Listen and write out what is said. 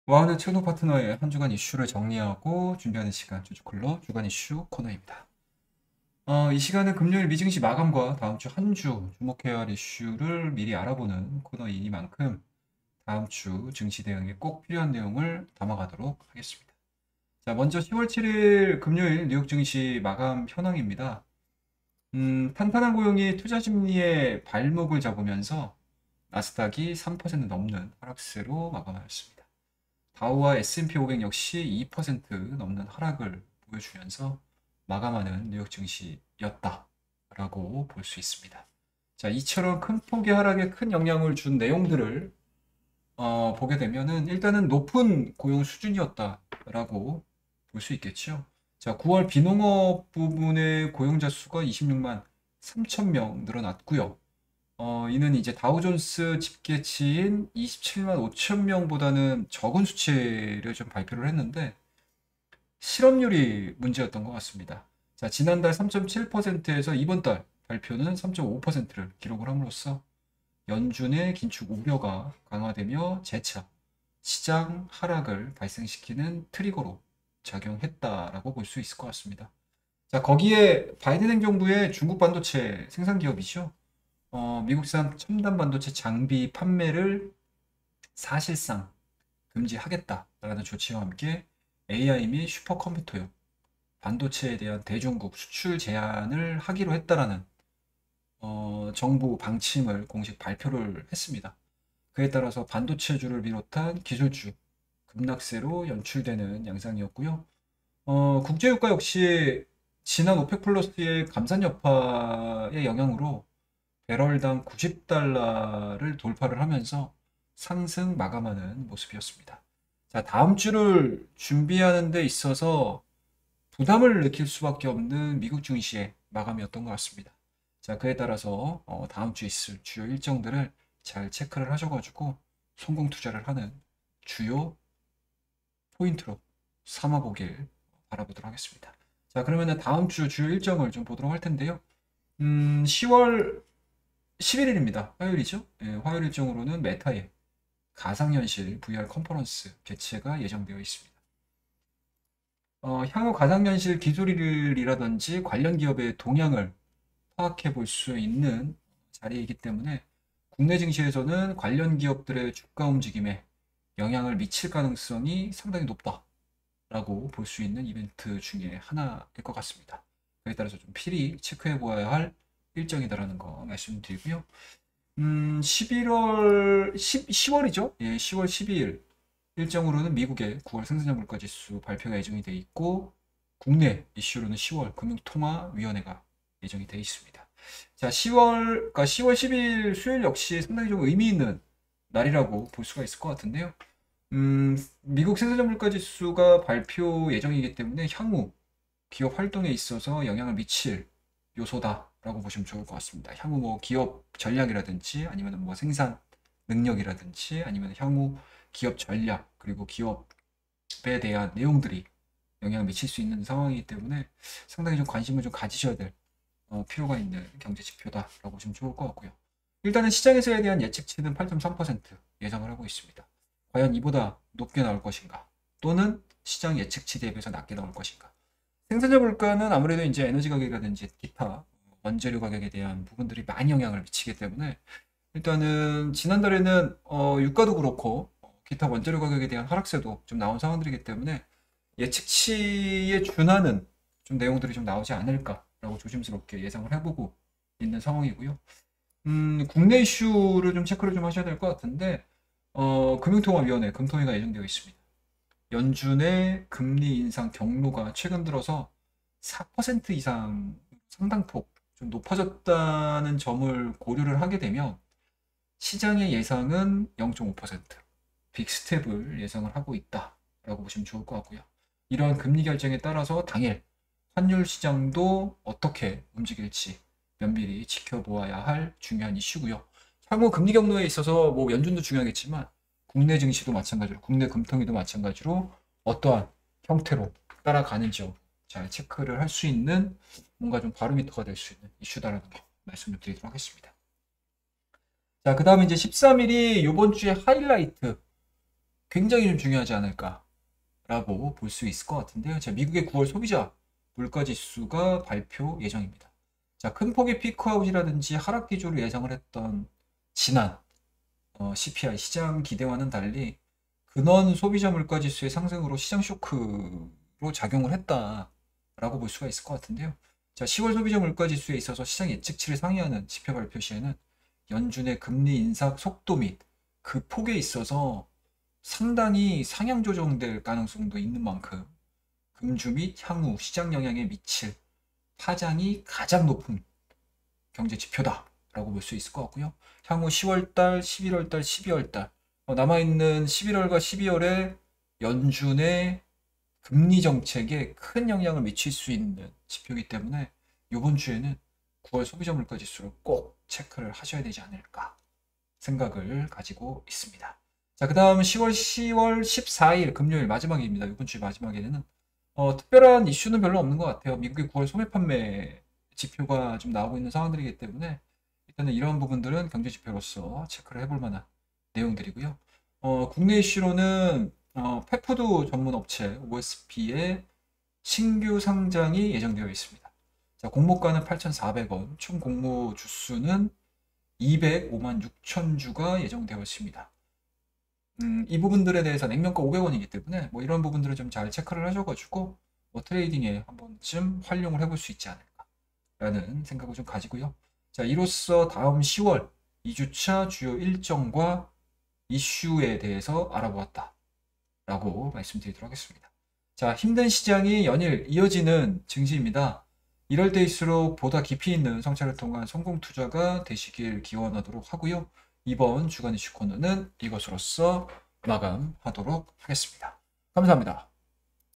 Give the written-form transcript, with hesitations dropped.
와우는 채널 파트너의 한 주간 이슈를 정리하고 준비하는 시간, 주주클럽 주간 이슈 코너입니다. 이 시간은 금요일 미증시 마감과 다음 주 한 주 주목해야 할 이슈를 미리 알아보는 코너이니만큼 다음 주 증시 대응에 꼭 필요한 내용을 담아가도록 하겠습니다. 자, 먼저 10월 7일 금요일 뉴욕 증시 마감 현황입니다. 탄탄한 고용이 투자 심리에 발목을 잡으면서 나스닥이 3% 넘는 하락세로 마감하였습니다. 다우와 S&P 500 역시 2% 넘는 하락을 보여주면서 마감하는 뉴욕 증시였다라고 볼 수 있습니다. 자, 이처럼 큰 폭의 하락에 큰 영향을 준 내용들을 보게 되면은 일단은 높은 고용 수준이었다라고 볼 수 있겠죠. 자, 9월 비농업 부분의 고용자 수가 26만 3천 명 늘어났고요. 이는 이제 다우존스 집계치인 27만 5천 명보다는 적은 수치를 좀 발표를 했는데 실업률이 문제였던 것 같습니다. 자, 지난달 3.7%에서 이번 달 발표는 3.5%를 기록을 함으로써 연준의 긴축 우려가 강화되며 재차 시장 하락을 발생시키는 트리거로 작용했다라고 볼 수 있을 것 같습니다. 자, 거기에 바이든 행정부의 중국 반도체 생산 기업이죠. 미국산 첨단 반도체 장비 판매를 사실상 금지하겠다라는 조치와 함께 AI 및 슈퍼컴퓨터용 반도체에 대한 대중국 수출 제한을 하기로 했다라는 정부 방침을 공식 발표를 했습니다. 그에 따라서 반도체주를 비롯한 기술주 급락세로 연출되는 양상이었고요. 국제유가 역시 지난 오펙 플러스의 감산 여파의 영향으로 배럴당 90달러를 돌파를 하면서 상승 마감하는 모습이었습니다. 자, 다음 주를 준비하는 데 있어서 부담을 느낄 수밖에 없는 미국 증시의 마감이었던 것 같습니다. 자, 그에 따라서 다음 주 있을 주요 일정들을 잘 체크를 하셔가지고 성공 투자를 하는 주요 포인트로 삼아보길 바라보도록 하겠습니다. 자, 그러면 다음 주 주요 일정을 좀 보도록 할 텐데요. 10월 11일입니다. 화요일이죠? 예, 화요일 일정으로는 메타의 가상현실 VR 컨퍼런스 개최가 예정되어 있습니다. 향후 가상현실 기술이라든지 관련 기업의 동향을 파악해 볼 수 있는 자리이기 때문에 국내 증시에서는 관련 기업들의 주가 움직임에 영향을 미칠 가능성이 상당히 높다라고 볼 수 있는 이벤트 중에 하나일 것 같습니다. 그에 따라서 좀 필히 체크해 보아야 할 일정이다라는 거 말씀드리고요. 10월이죠? 예, 10월 12일 일정으로는 미국의 9월 생산자 물가 지수 발표가 예정이 돼 있고 국내 이슈로는 10월 금융통화위원회가 예정이 돼 있습니다. 자, 10월 10일 수요일 역시 상당히 좀 의미 있는 날이라고 볼 수가 있을 것 같은데요. 미국 생산자 물가 지수가 발표 예정이기 때문에 향후 기업 활동에 있어서 영향을 미칠 요소다라고 보시면 좋을 것 같습니다. 향후 뭐 기업 전략이라든지 아니면 뭐 생산 능력이라든지 아니면 향후 기업 전략 그리고 기업에 대한 내용들이 영향을 미칠 수 있는 상황이기 때문에 상당히 좀 관심을 좀 가지셔야 될 필요가 있는 경제 지표다라고 보시면 좋을 것 같고요. 일단은 시장에서에 대한 예측치는 8.3% 예상을 하고 있습니다. 과연 이보다 높게 나올 것인가? 또는 시장 예측치 대비해서 낮게 나올 것인가? 생산자 물가는 아무래도 이제 에너지 가격이라든지 기타 원재료 가격에 대한 부분들이 많이 영향을 미치기 때문에 일단은 지난달에는 유가도 그렇고 기타 원재료 가격에 대한 하락세도 좀 나온 상황들이기 때문에 예측치에 준하는 좀 내용들이 좀 나오지 않을까라고 조심스럽게 예상을 해보고 있는 상황이고요. 국내 이슈를 좀 체크를 좀 하셔야 될 것 같은데 금융통화위원회 금통위가 예정되어 있습니다. 연준의 금리 인상 경로가 최근 들어서 4% 이상 상당폭 좀 높아졌다는 점을 고려를 하게 되면 시장의 예상은 0.5% 빅스텝을 예상을 하고 있다라고 보시면 좋을 것 같고요. 이러한 금리 결정에 따라서 당일 환율 시장도 어떻게 움직일지 면밀히 지켜보아야 할 중요한 이슈고요. 향후 금리 경로에 있어서 뭐 연준도 중요하겠지만 국내 증시도 마찬가지로 국내 금통위도 마찬가지로 어떠한 형태로 따라가는지 잘 체크를 할 수 있는 뭔가 좀 바로미터가 될 수 있는 이슈다라는 거 말씀을 드리도록 하겠습니다. 자, 그 다음에 이제 13일이 이번 주의 하이라이트 굉장히 좀 중요하지 않을까라고 볼 수 있을 것 같은데요. 자, 미국의 9월 소비자 물가지수가 발표 예정입니다. 자, 큰 폭의 피크아웃이라든지 하락 기조를 예상을 했던 지난 CPI 시장 기대와는 달리 근원 소비자 물가지수의 상승으로 시장 쇼크로 작용을 했다라고 볼 수가 있을 것 같은데요. 자, 10월 소비자 물가지수에 있어서 시장 예측치를 상회하는 지표 발표 시에는 연준의 금리 인상 속도 및 그 폭에 있어서 상당히 상향 조정될 가능성도 있는 만큼 금주 및 향후 시장 영향에 미칠 파장이 가장 높은 경제 지표다라고 볼 수 있을 것 같고요. 향후 10월달, 11월달, 12월달 남아있는 11월과 12월에 연준의 금리 정책에 큰 영향을 미칠 수 있는 지표이기 때문에 이번 주에는 9월 소비자 물가 지수를 꼭 체크를 하셔야 되지 않을까 생각을 가지고 있습니다. 자, 그 다음 10월 14일 금요일 마지막입니다. 이번 주 마지막에는 특별한 이슈는 별로 없는 것 같아요. 미국의 9월 소매 판매 지표가 좀 나오고 있는 상황들이기 때문에 일단은 이러한 부분들은 경제 지표로서 체크를 해볼 만한 내용들이고요. 국내 이슈로는 펫푸드 전문 업체 OSP의 신규 상장이 예정되어 있습니다. 자, 공모가는 8,400원, 총 공모 주수는 205만 6천 주가 예정되어 있습니다. 이 부분들에 대해서 액면가 500원이기 때문에 뭐 이런 부분들을 좀 잘 체크를 하셔가지고 트레이딩에 한 번쯤 활용을 해볼 수 있지 않을까라는 생각을 좀 가지고요. 자, 이로써 다음 10월 2주차 주요 일정과 이슈에 대해서 알아보았다 라고 말씀드리도록 하겠습니다. 자, 힘든 시장이 연일 이어지는 증시입니다. 이럴 때일수록 보다 깊이 있는 성찰을 통한 성공 투자가 되시길 기원하도록 하고요. 이번 주간 이슈 코너는 이것으로써 마감하도록 하겠습니다. 감사합니다.